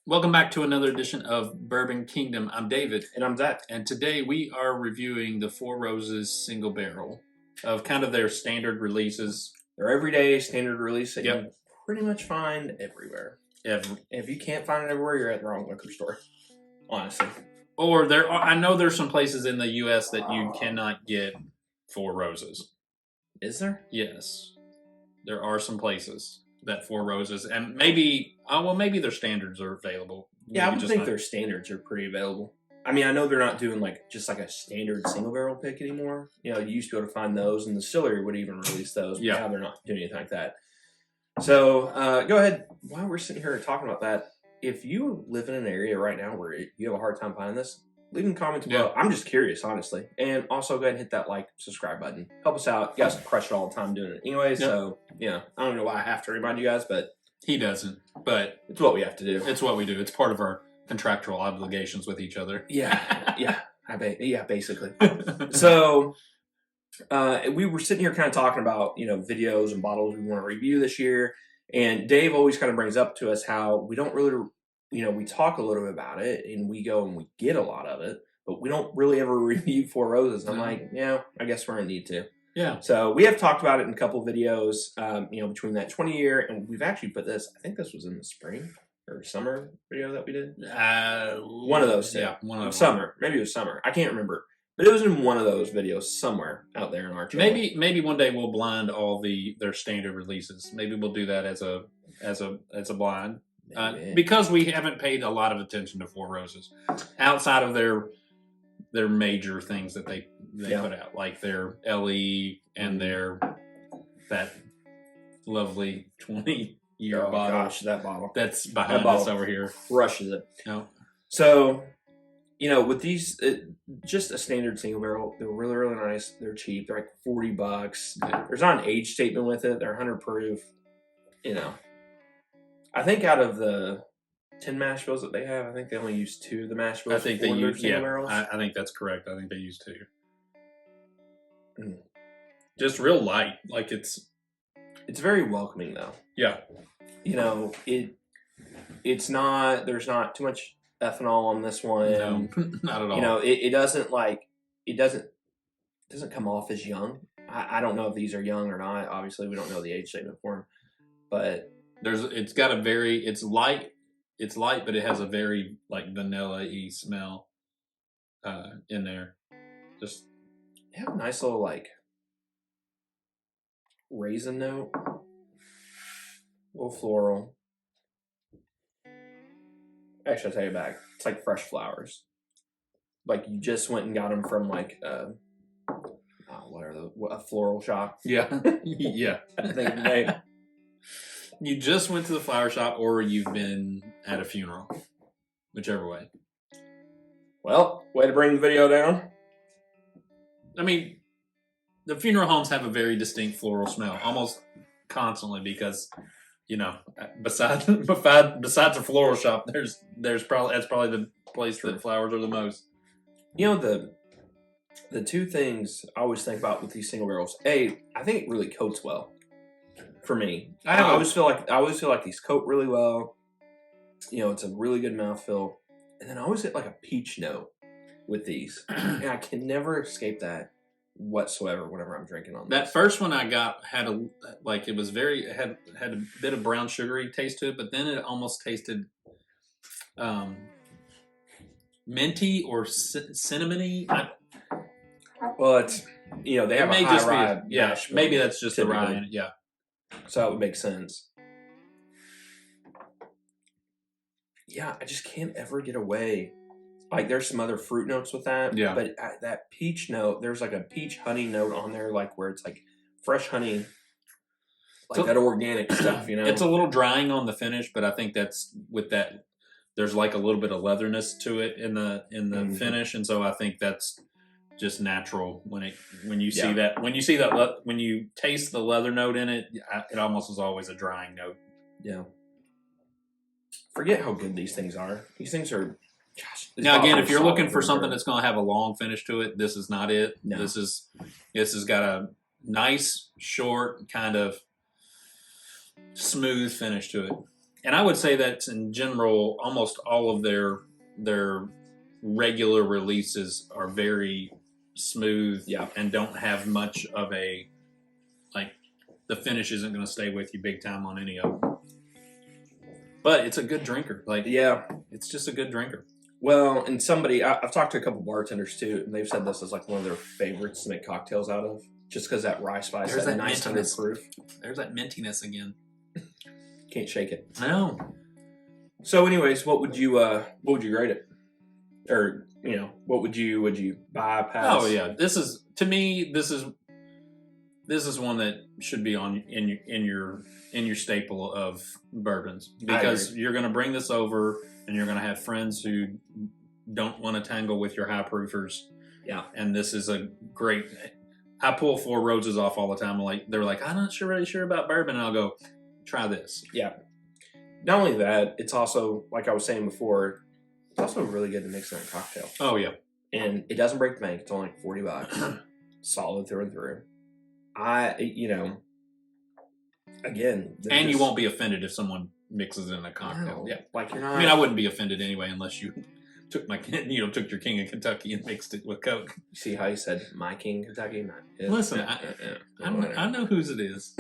Welcome back to another edition of Bourbon Kingdom. I'm David. And I'm Zach. And today we are reviewing the Four Roses single barrel of kind of their standard releases. They're everyday standard release that you pretty much find everywhere. If you can't find it everywhere, you're at the wrong liquor store. Honestly. Or I know there's some places in the U.S. that you cannot get Four Roses. Is there? Yes. There are some places that Four Roses, and maybe their standards are available. Yeah, I would think their standards are pretty available. I mean, I know they're not doing just a standard single barrel pick anymore. You used to be able to find those, and the distillery would even release those. But now they're not doing anything like that. So go ahead. While we're sitting here talking about that, if you live in an area right now where you have a hard time finding this, leave in the comments below. I'm just curious, honestly. And also go ahead and hit that subscribe button. Help us out. You guys crush it all the time doing it anyway. So, I don't know why I have to remind you guys, but... He doesn't, but... It's what we have to do. It's what we do. It's part of our contractual obligations with each other. Yeah. Basically. So, we were sitting here kind of talking about, videos and bottles we want to review this year. And Dave always kind of brings up to us how we don't really... we talk a little bit about it, and we go and we get a lot of it, but we don't really ever review Four Roses. And I'm like, I guess we're going to need to. Yeah. So we have talked about it in a couple of videos, between that 20 year, and we've actually put this, I think this was in the spring or summer video that we did. One of those two. Yeah, one of them. Summer. Maybe it was summer. I can't remember. But it was in one of those videos somewhere out there in our channel. Maybe one day we'll blind all their standard releases. Maybe we'll do that as a blind. Because we haven't paid a lot of attention to Four Roses outside of their major things that they put out, like their LE and that lovely 20-year bottle. Gosh, that bottle. That's behind us over here. Crushes it. No. So, with these, just a standard single barrel, they're really, really nice. They're cheap. They're like $40. Yeah. There's not an age statement with it. They're 100 proof. I think out of the 10 mash bills that they have, I think they only use 2 of the mash bills. I think they use barrels. I think that's correct. I think they use 2. Just real light, it's very welcoming though. Yeah. It's not. There's not too much ethanol on this one. No, not at all. It doesn't come off as young. I don't know if these are young or not. Obviously, we don't know the age statement for them, but. It's light, but it has a very vanilla-y smell in there. Just they have a nice little raisin note, a little floral. Actually, I'll take it back. It's like fresh flowers. Like you just went and got them from a floral shop. Yeah, yeah. I think they. You just went to the flower shop, or you've been at a funeral, whichever way. Well, way to bring the video down. I mean, the funeral homes have a very distinct floral smell, almost constantly, because besides a floral shop, that's probably the place that flowers are the most. The 2 things I always think about with these single barrels. I think it really coats well. For me, I always feel like these coat really well. It's a really good mouthfeel, and then I always get a peach note with these, and I can never escape that whatsoever whenever I'm drinking on this. That first one I got had it had a bit of brown sugary taste to it, but then it almost tasted minty or cinnamony. Well, it's they have a high rye. Yeah, maybe that's just the rye in it. Yeah. So that would make sense. Yeah, I just can't ever get away. There's some other fruit notes with that. Yeah. But that peach note, there's a peach honey note on there, where it's fresh honey, that organic stuff, It's a little drying on the finish, but I think that's with that. There's a little bit of leatherness to it in the finish, and so I think that's just natural when you see that when you taste the leather note in it. It almost is always a drying note. Yeah. Forget how good these things are. These things are. Gosh, now again, if you're looking for something that's going to have a long finish to it, this is not it. No. This has got a nice, short, kind of smooth finish to it. And I would say that in general, almost all of their regular releases are very smooth and don't have much of a, like, the finish isn't going to stay with you big time on any of them. But it's a good drinker. Like, it's just a good drinker. Well, and I've talked to a couple bartenders too, and they've said this is like one of their favorites to make cocktails out of, just because that rye spice, there's that nice 100 proof. There's that mintiness again. Can't shake it. I know. So, anyways, what would you grade it? Or, what would you buy, pass? Oh yeah, this is one that should be in your staple of bourbons, because you're going to bring this over and you're going to have friends who don't want to tangle with your high proofers. Yeah, and this is a great. I pull Four Roses off all the time. They're like, I'm not really sure about bourbon, and I'll go, try this. Yeah. Not only that, it's also, like I was saying before, it's also really good to mix in a cocktail. Oh yeah, and it doesn't break the bank. It's only like $40, solid through and through. Again, and you won't be offended if someone mixes in a cocktail. No, yeah, like you're not. I mean, I wouldn't be offended anyway unless you took took your King of Kentucky and mixed it with Coke. You see how you said my King of Kentucky? Listen, I know whose it is.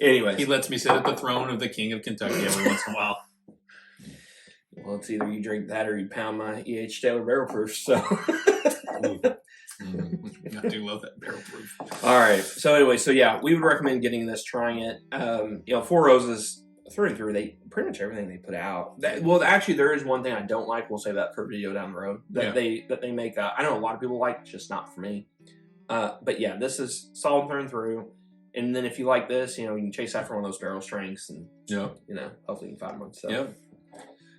Anyways, he lets me sit at the throne of the King of Kentucky every once in a while. Well, it's either you drink that or you pound my E.H. Taylor barrel proof. So. I do love that barrel proof. All right. So anyway, we would recommend getting this, trying it. Four Roses through and through. They pretty much everything they put out. Actually, there is one thing I don't like. We'll say that for a video down the road that they make. I know a lot of people like. It's just not for me. But yeah, this is solid through and through. And then if you like this, you can chase after one of those barrel strengths, and hopefully you can find one. So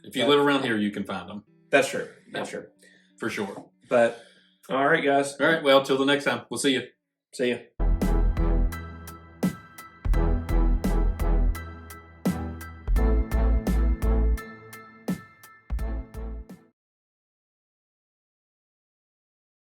if you live around here, you can find them. That's true. That's true. For sure. But all right, guys. All right. Well, till the next time. We'll see you. See you.